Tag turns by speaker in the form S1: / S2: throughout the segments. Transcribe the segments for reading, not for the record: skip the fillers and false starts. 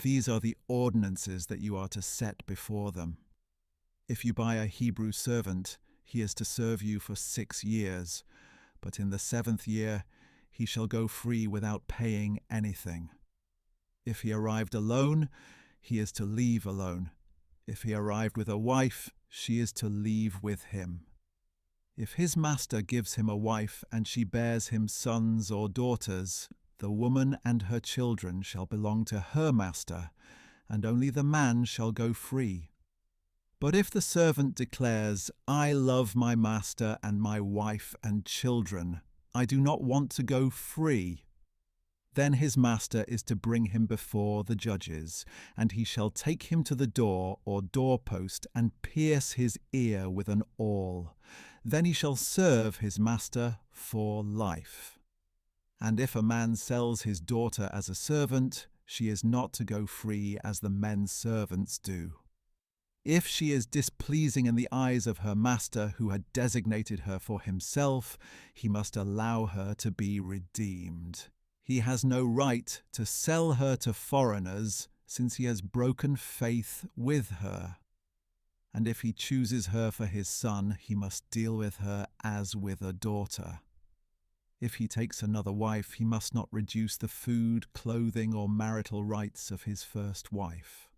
S1: These are the ordinances that you are to set before them. If you buy a Hebrew servant, he is to serve you for 6 years, but in the 7th year he shall go free without paying anything. If he arrived alone, he is to leave alone. If he arrived with a wife, she is to leave with him. If his master gives him a wife and she bears him sons or daughters, the woman and her children shall belong to her master, and only the man shall go free. But if the servant declares, "I love my master and my wife and children, I do not want to go free," then his master is to bring him before the judges, and he shall take him to the door or doorpost and pierce his ear with an awl. Then he shall serve his master for life. And if a man sells his daughter as a servant, she is not to go free as the men servants do. If she is displeasing in the eyes of her master, who had designated her for himself, he must allow her to be redeemed. He has no right to sell her to foreigners, since he has broken faith with her. And if he chooses her for his son, he must deal with her as with a daughter. If he takes another wife, he must not reduce the food, clothing, or marital rights of his first wife.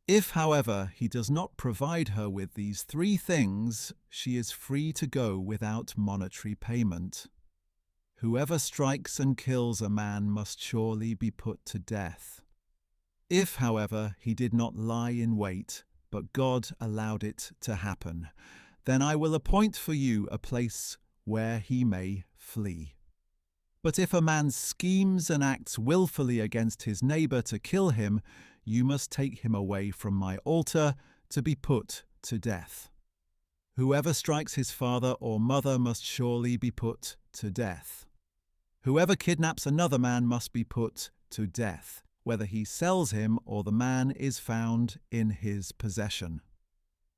S1: If, however, he does not provide her with these 3 things, she is free to go without monetary payment. Whoever strikes and kills a man must surely be put to death. If, however, he did not lie in wait, but God allowed it to happen, then I will appoint for you a place where he may flee. But if a man schemes and acts willfully against his neighbor to kill him, you must take him away from my altar to be put to death. Whoever strikes his father or mother must surely be put to death. Whoever kidnaps another man must be put to death, whether he sells him or the man is found in his possession.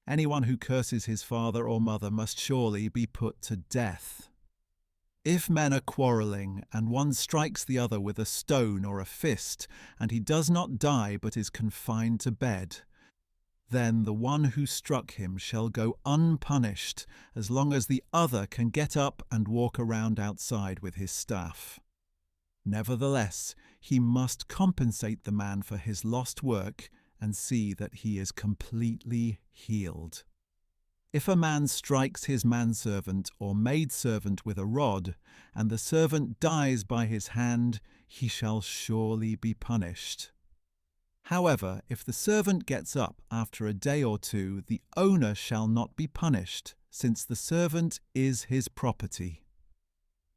S1: Anyone who curses his father or mother must surely be put to death. If men are quarrelling, and one strikes the other with a stone or a fist, and he does not die but is confined to bed, then the one who struck him shall go unpunished as long as the other can get up and walk around outside with his staff. Nevertheless, he must compensate the man for his lost work and see that he is completely healed. If a man strikes his manservant or maidservant with a rod, and the servant dies by his hand, he shall surely be punished. However, if the servant gets up after a day or 2, the owner shall not be punished, since the servant is his property.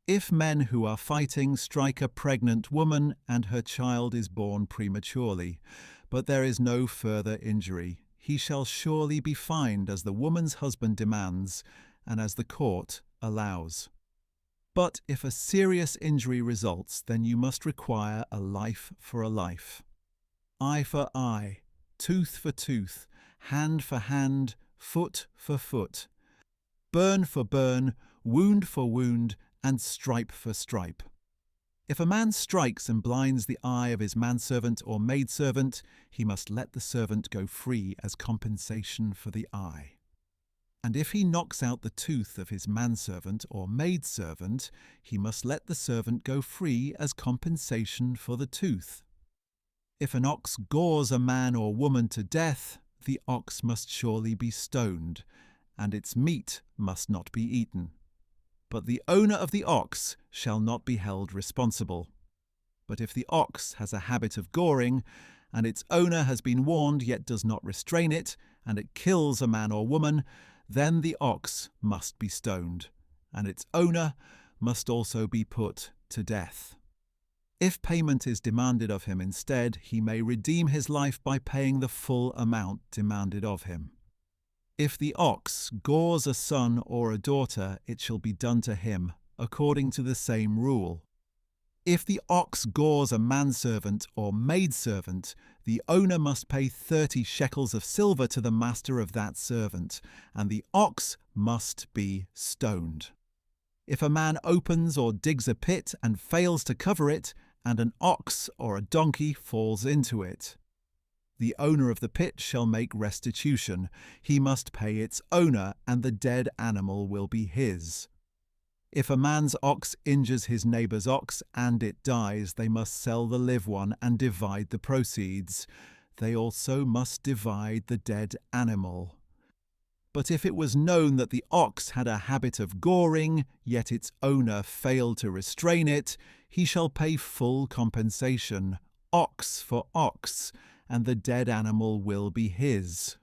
S1: If men who are fighting strike a pregnant woman and her child is born prematurely, but there is no further injury, he shall surely be fined as the woman's husband demands and as the court allows. But if a serious injury results, then you must require a life for a life. Eye for eye, tooth for tooth, hand for hand, foot for foot, burn for burn, wound for wound, and stripe for stripe. If a man strikes and blinds the eye of his manservant or maidservant, he must let the servant go free as compensation for the eye. And if he knocks out the tooth of his manservant or maidservant, he must let the servant go free as compensation for the tooth. If an ox gores a man or woman to death, the ox must surely be stoned, and its meat must not be eaten. But the owner of the ox shall not be held responsible. But if the ox has a habit of goring, and its owner has been warned yet does not restrain it, and it kills a man or woman, then the ox must be stoned, and its owner must also be put to death. If payment is demanded of him instead, he may redeem his life by paying the full amount demanded of him. If the ox gores a son or a daughter, it shall be done to him, according to the same rule. If the ox gores a manservant or maidservant, the owner must pay 30 shekels of silver to the master of that servant, and the ox must be stoned. If a man opens or digs a pit and fails to cover it, and an ox or a donkey falls into it, The owner of the pit shall make restitution. He must pay its owner, and the dead animal will be his. If a man's ox injures his neighbour's ox and it dies, they must sell the live one and divide the proceeds. They also must divide the dead animal. But if it was known that the ox had a habit of goring, yet its owner failed to restrain it, he shall pay full compensation, ox for ox, and the dead animal will be his.